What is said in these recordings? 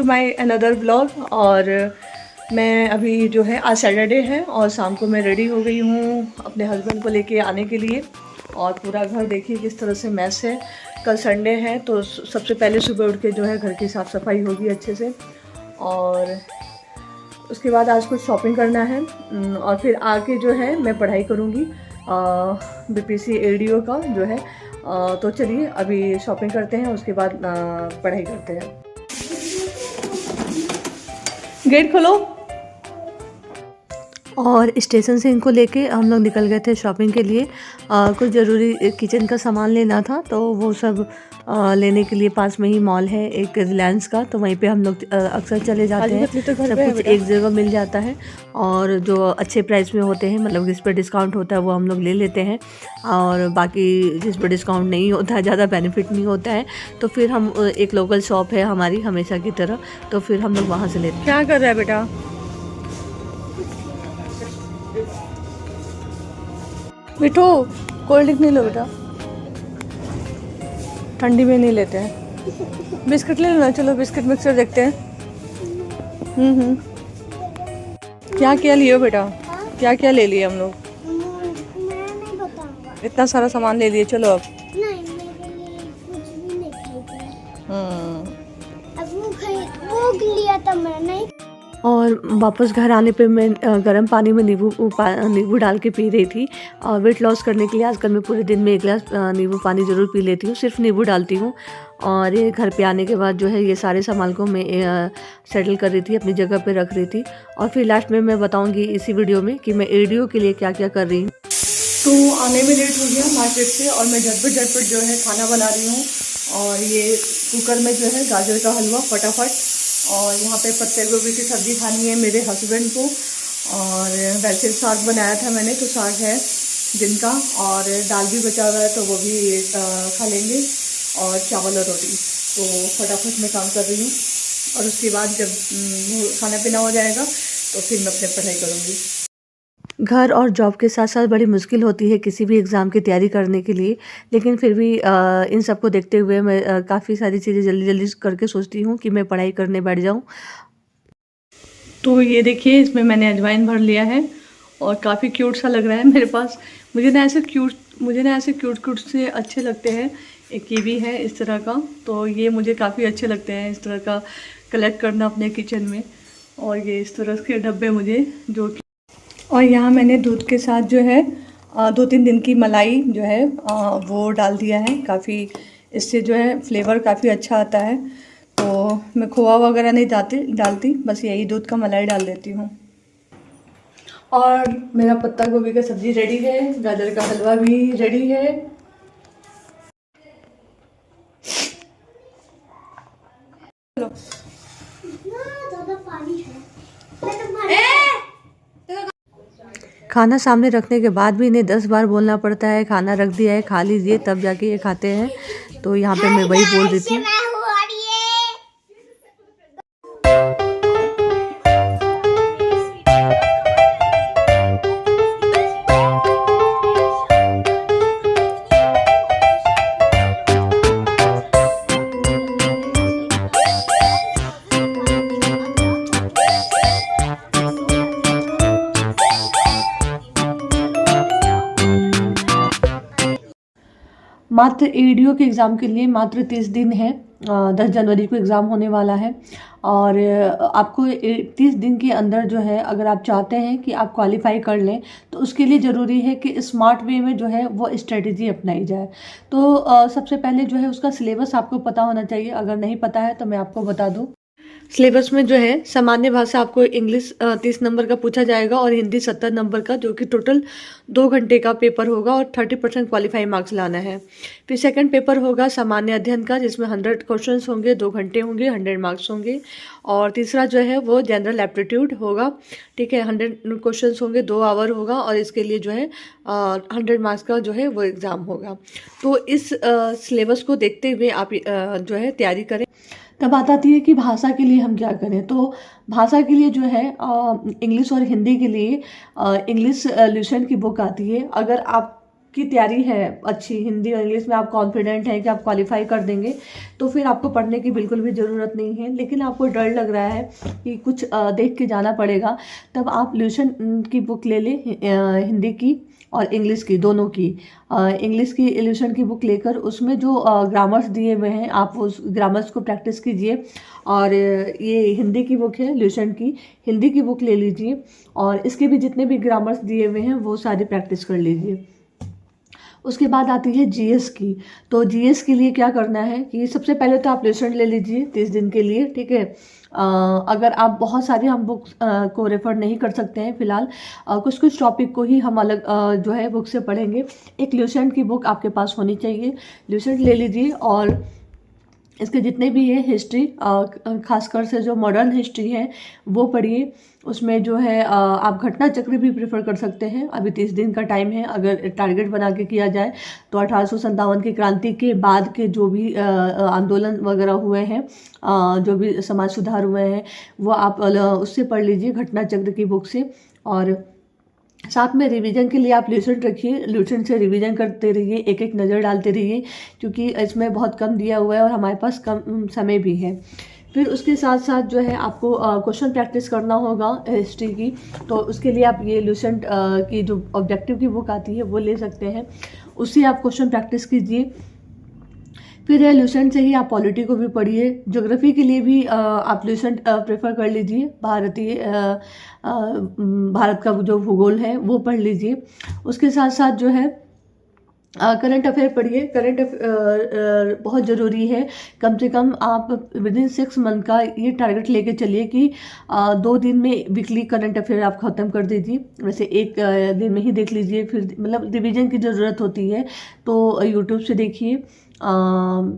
My another blog. और मैं अभी जो है आज सैटरडे है और शाम को मैं रेडी हो गई हूँ अपने हस्बैंड को लेके आने के लिए। और पूरा घर देखिए किस तरह से मैस है। कल संडे है तो सबसे पहले सुबह उठ के जो है घर की साफ़ सफाई होगी अच्छे से, और उसके बाद आज कुछ शॉपिंग करना है और फिर आके जो है मैं पढ़ाई करूँगी बीपीसी एडीओ का जो है। तो चलिए अभी शॉपिंग करते हैं, उसके बाद पढ़ाई करते हैं। गेट खोलो। और स्टेशन से इनको लेके हम लोग निकल गए थे शॉपिंग के लिए। कुछ ज़रूरी किचन का सामान लेना था तो वो सब लेने के लिए पास में ही मॉल है एक रिलायंस का, तो वहीं पे हम लोग अक्सर चले जाते हैं। तो सब कुछ एक जगह मिल जाता है और जो अच्छे प्राइस में होते हैं, मतलब जिस पर डिस्काउंट होता है वो हम लोग ले लेते हैं, और बाकी जिस पर डिस्काउंट नहीं होता है, ज़्यादा बेनिफिट नहीं होता है, तो फिर हम एक लोकल शॉप है हमारी हमेशा की तरह, तो फिर हम लोग वहाँ से लेते हैं। क्या कर रहा है बेटा? मिठू कोल्ड ड्रिंक नहीं लो बेटा, ठंडी में नहीं लेते हैं। बिस्किट ले लेना, चलो बिस्किट मिक्सर देखते हैं। क्या क्या लिए हो बेटा? क्या क्या ले लिए हम लोग? इतना सारा सामान ले लिए, चलो अब। नहीं, मेरे लिए कुछ भी नहीं खरीदा। अब वो लिया था मैंने। और वापस घर आने पे मैं गर्म पानी में नींबू डाल के पी रही थी। और वेट लॉस करने के लिए आजकल मैं पूरे दिन में 1 गिलास नींबू पानी ज़रूर पी लेती हूँ, सिर्फ नींबू डालती हूँ। और ये घर पे आने के बाद जो है ये सारे सामान को मैं सेटल कर रही थी, अपनी जगह पे रख रही थी। और फिर लास्ट में मैं बताऊँगी इसी वीडियो में कि मैं एडीओ के लिए क्या क्या कर रही हूँ। तो आने में लेट हो गया मार्केट से और मैं झटपट जो है खाना बना रही हूँ। और ये कुकर में जो है गाजर का हलवा फटाफट, और यहाँ पे पत्ते गोभी की सब्ज़ी खानी है मेरे हस्बैंड को। और वैसे साग बनाया था मैंने, तो साग है दिन का, और दाल भी बचा हुआ है तो वो भी खा लेंगे, और चावल और रोटी। तो फटाफट मैं काम कर रही हूँ, और उसके बाद जब खाना पीना हो जाएगा तो फिर मैं अपने पढ़ाई करूँगी। घर और जॉब के साथ साथ बड़ी मुश्किल होती है किसी भी एग्ज़ाम की तैयारी करने के लिए, लेकिन फिर भी इन सब को देखते हुए मैं काफ़ी सारी चीज़ें जल्दी जल्दी करके सोचती हूँ कि मैं पढ़ाई करने बैठ जाऊँ। तो ये देखिए इसमें मैंने अजवाइन भर लिया है और काफ़ी क्यूट सा लग रहा है मेरे पास। मुझे ना ऐसे क्यूट से अच्छे लगते हैं। एक ये भी है इस तरह का, तो ये मुझे काफ़ी अच्छे लगते हैं इस तरह का कलेक्ट करना अपने किचन में। और ये इस तरह के डब्बे मुझे जो, और यहाँ मैंने दूध के साथ जो है 2-3 दिन की मलाई जो है वो डाल दिया है। काफ़ी इससे जो है फ्लेवर काफ़ी अच्छा आता है। तो मैं खोआ वगैरह नहीं डालती, बस यही दूध का मलाई डाल देती हूँ। और मेरा पत्ता गोभी का सब्ज़ी रेडी है, गाजर का हलवा भी रेडी है। ज़्यादा पानी है। खाना सामने रखने के बाद भी इन्हें 10 बार बोलना पड़ता है, खाना रख दिया है, खा लीजिए, तब जाके ये खाते हैं। तो यहाँ पे मैं वही बोल रही थी। मात्र एडीओ के एग्ज़ाम के लिए मात्र 30 दिन है। 10 जनवरी को एग्ज़ाम होने वाला है, और आपको 30 दिन के अंदर जो है अगर आप चाहते हैं कि आप क्वालिफाई कर लें तो उसके लिए ज़रूरी है कि स्मार्ट वे में जो है वो स्ट्रेटजी अपनाई जाए। तो सबसे पहले जो है उसका सिलेबस आपको पता होना चाहिए। अगर नहीं पता है तो मैं आपको बता दूँ। सिलेबस में जो है सामान्य भाषा आपको इंग्लिश 30 नंबर का पूछा जाएगा और हिंदी 70 नंबर का, जो कि टोटल 2 घंटे का पेपर होगा और 30% क्वालिफाई मार्क्स लाना है। फिर सेकंड पेपर होगा सामान्य अध्ययन का, जिसमें 100 क्वेश्चंस होंगे, 2 घंटे होंगे, 100 मार्क्स होंगे। और तीसरा जो है वो जनरल एप्टीट्यूड होगा, ठीक है, 100 क्वेश्चंस होंगे, 2 आवर होगा, और इसके लिए जो है 100 मार्क्स का जो है वो एग्ज़ाम होगा। तो इस सिलेबस को देखते हुए आप जो है तैयारी करें। तब बात आती है कि भाषा के लिए हम क्या करें। तो भाषा के लिए जो है इंग्लिश और हिंदी के लिए इंग्लिश ल्यूसेंट की बुक आती है। अगर आप की तैयारी है अच्छी, हिंदी और इंग्लिश में आप कॉन्फिडेंट हैं कि आप क्वालिफाई कर देंगे, तो फिर आपको पढ़ने की बिल्कुल भी ज़रूरत नहीं है। लेकिन आपको डर लग रहा है कि कुछ देख के जाना पड़ेगा, तब आप ल्यूशन की बुक ले लें, हिंदी की और इंग्लिश की, दोनों की। इंग्लिश की ल्यूशन की बुक लेकर उसमें जो ग्रामर्स दिए हुए हैं आप उस ग्रामर्स को प्रैक्टिस कीजिए। और ये हिंदी की बुक है ल्यूशन की, हिंदी की बुक ले लीजिए और इसके भी जितने भी ग्रामर्स दिए हुए हैं वो सारी प्रैक्टिस कर लीजिए। उसके बाद आती है जीएस की। तो जीएस के लिए क्या करना है कि सबसे पहले तो आप लेसन ले लीजिए 30 दिन के लिए, ठीक है। अगर आप बहुत सारी हम बुक्स को रेफ़र नहीं कर सकते हैं फ़िलहाल, कुछ कुछ टॉपिक को ही हम अलग जो है बुक से पढ़ेंगे। एक ल्यूसेंट की बुक आपके पास होनी चाहिए, ल्यूसेंट ले लीजिए और इसके जितने भी है हिस्ट्री, खासकर से जो मॉडर्न हिस्ट्री है वो पढ़िए। उसमें जो है आप घटना चक्र भी प्रेफर कर सकते हैं। अभी 30 दिन का टाइम है, अगर टारगेट बना के किया जाए तो 1857 की क्रांति के बाद के जो भी आंदोलन वगैरह हुए हैं, जो भी समाज सुधार हुए हैं, वो आप उससे पढ़ लीजिए, घटना चक्र की बुक से। और साथ में रिवीजन के लिए आप ल्यूसेंट रखिए, ल्यूसेंट से रिवीजन करते रहिए, एक एक नज़र डालते रहिए, क्योंकि इसमें बहुत कम दिया हुआ है और हमारे पास कम समय भी है। फिर उसके साथ साथ जो है आपको क्वेश्चन प्रैक्टिस करना होगा हिस्ट्री की, तो उसके लिए आप ये ल्यूसेंट की जो ऑब्जेक्टिव की बुक आती है वो ले सकते हैं, उससे आप क्वेश्चन प्रैक्टिस कीजिए। फिर है ल्यूसेंट से ही आप पॉलिटी को भी पढ़िए। ज्योग्राफी के लिए भी आप ल्यूसेंट प्रेफर कर लीजिए, भारत का जो भूगोल है वो पढ़ लीजिए। उसके साथ साथ जो है करंट अफेयर पढ़िए। करंट अफेयर बहुत ज़रूरी है, कम से कम आप विदिन 6 मंथ का ये टारगेट लेके चलिए कि 2 दिन में वीकली करंट अफेयर आप ख़त्म कर दीजिए। वैसे एक दिन में ही देख लीजिए, फिर मतलब रिवीजन की ज़रूरत होती है तो यूट्यूब से देखिए,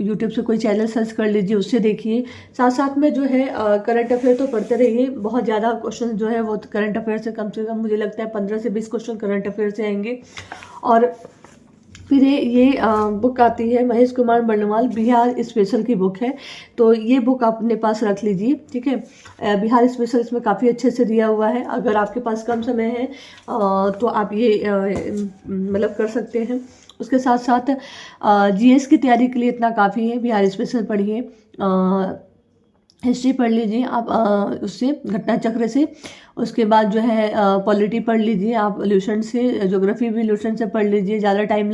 यूट्यूब से कोई चैनल सर्च कर लीजिए, उससे देखिए। साथ साथ में जो है करंट अफेयर तो पढ़ते रहिए। बहुत ज़्यादा क्वेश्चन जो है वो करंट अफेयर से कम मुझे लगता है 15 से 20 क्वेश्चन करंट अफेयर से आएंगे। और फिर ये बुक आती है महेश कुमार बर्णवाल, बिहार स्पेशल की बुक है, तो ये बुक आप अपने पास रख लीजिए, ठीक है। बिहार स्पेशल इसमें काफ़ी अच्छे से दिया हुआ है। अगर आपके पास कम समय है तो आप ये मतलब कर सकते हैं। उसके साथ साथ जीएस की तैयारी के लिए इतना काफ़ी है, बिहार स्पेशल पढ़िए, हिस्ट्री पढ़ लीजिए आप उससे, घटना चक्र से। उसके बाद जो है पॉलिटी पढ़ लीजिए आप ल्यूसेंट से, ज्योग्राफी भी ल्यूसेंट से पढ़ लीजिए। ज़्यादा टाइम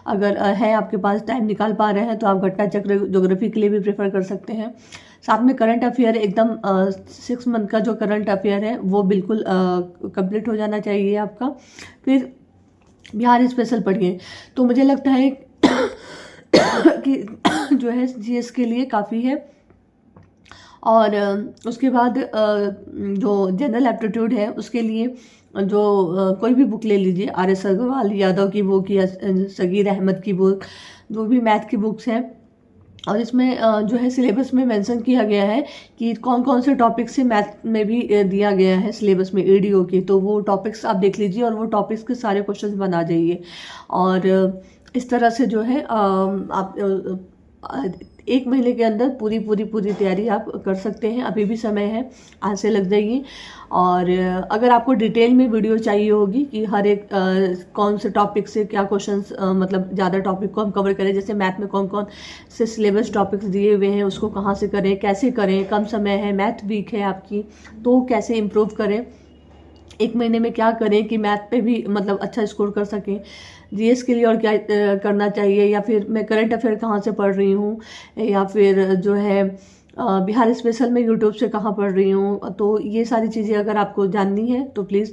अगर है आपके पास, टाइम निकाल पा रहे हैं, तो आप घटना चक्र ज्योग्राफी के लिए भी प्रेफर कर सकते हैं। साथ में करंट अफेयर एकदम 6 मंथ का जो करंट अफेयर है वो बिल्कुल कंप्लीट हो जाना चाहिए आपका। फिर बिहार स्पेशल पढ़िए। तो मुझे लगता है कि जो है जीएस के लिए काफ़ी है। और उसके बाद जो जनरल एप्टीट्यूड है उसके लिए जो कोई भी बुक ले लीजिए, आर.एस. अग्रवाल, यादव की बुक या सगीर अहमद की बुक, जो भी मैथ की बुक्स हैं। और इसमें जो है सिलेबस में मेंशन किया गया है कि कौन कौन से टॉपिक से मैथ में भी दिया गया है सिलेबस में ईडीओ के, तो वो टॉपिक्स आप देख लीजिए और वो टॉपिक्स के सारे क्वेश्चंस बना जाइए। और इस तरह से जो है आप 1 महीने के अंदर पूरी तैयारी आप कर सकते हैं। अभी भी समय है, आज से लग जाइए। और अगर आपको डिटेल में वीडियो चाहिए होगी कि हर एक कौन से टॉपिक से क्या क्वेश्चंस, मतलब ज़्यादा टॉपिक को हम कवर करें, जैसे मैथ में कौन कौन से सिलेबस टॉपिक्स दिए हुए हैं, उसको कहाँ से करें, कैसे करें, कम समय है, मैथ वीक है आपकी, तो कैसे इम्प्रूव करें, 1 महीने में क्या करें कि मैथ पे भी मतलब अच्छा स्कोर कर सकें, जीएस के लिए और क्या करना चाहिए, या फिर मैं करंट अफेयर कहाँ से पढ़ रही हूँ, या फिर जो है बिहार स्पेशल में यूट्यूब से कहाँ पढ़ रही हूँ। तो ये सारी चीज़ें अगर आपको जाननी है तो प्लीज़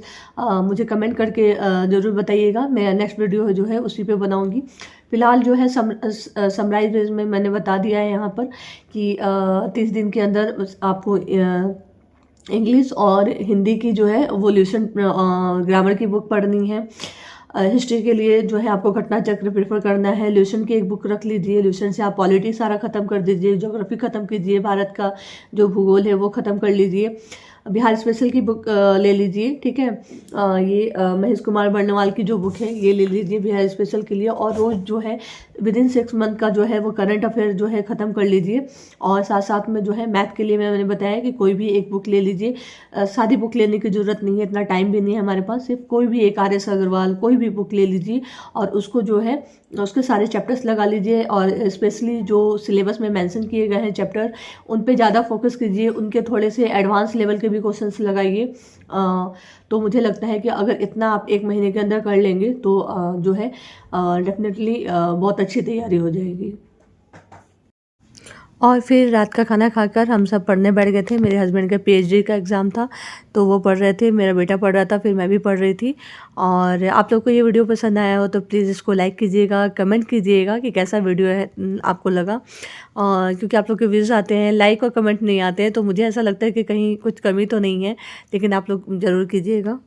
मुझे कमेंट करके ज़रूर बताइएगा। मैं नेक्स्ट वीडियो जो है उसी पे बनाऊँगी। फ़िलहाल जो है समराइज में मैंने बता दिया है यहाँ पर कि 30 दिन के अंदर आपको इंग्लिश और हिंदी की जो है वो ल्यूसेंट ग्रामर की बुक पढ़नी है। हिस्ट्री के लिए जो है आपको घटना चक्र प्रेफर करना है, ल्यूसेंट की एक बुक रख लीजिए। ल्यूसेंट से आप पॉलिटी सारा ख़त्म कर दीजिए, ज्योग्राफी ख़त्म कीजिए, भारत का जो भूगोल है वो ख़त्म कर लीजिए। बिहार स्पेशल की बुक ले लीजिए, ठीक है। ये महेश कुमार बर्णवाल की जो बुक है ये ले लीजिए बिहार स्पेशल के लिए, और रोज़ जो है विदिन 6 मंथ का जो है वो करंट अफेयर जो है ख़त्म कर लीजिए। और साथ साथ में जो है मैथ के लिए मैंने बताया कि कोई भी एक बुक ले लीजिए। सारी बुक लेने की ज़रूरत नहीं है, इतना टाइम भी नहीं है हमारे पास, सिर्फ कोई भी एक RS अग्रवाल कोई भी बुक ले लीजिए और उसको जो है उसके सारे चैप्टर्स लगा लीजिए, और स्पेशली जो सिलेबस में मेंशन किए गए हैं चैप्टर उन पे ज़्यादा फोकस कीजिए, उनके थोड़े से एडवांस लेवल के भी क्वेश्चंस लगाइए। तो मुझे लगता है कि अगर इतना आप 1 महीने के अंदर कर लेंगे तो जो है डेफिनेटली बहुत अच्छी तैयारी हो जाएगी। और फिर रात का खाना खाकर हम सब पढ़ने बैठ गए थे। मेरे हस्बैंड का PhD का एग्ज़ाम था तो वो पढ़ रहे थे, मेरा बेटा पढ़ रहा था, फिर मैं भी पढ़ रही थी। और आप लोग को ये वीडियो पसंद आया हो तो प्लीज़ इसको लाइक कीजिएगा, कमेंट कीजिएगा कि कैसा वीडियो है आपको लगा। क्योंकि आप लोग के व्यूज़ आते हैं, लाइक और कमेंट नहीं आते हैं, तो मुझे ऐसा लगता है कि कहीं कुछ कमी तो नहीं है, लेकिन आप लोग ज़रूर कीजिएगा।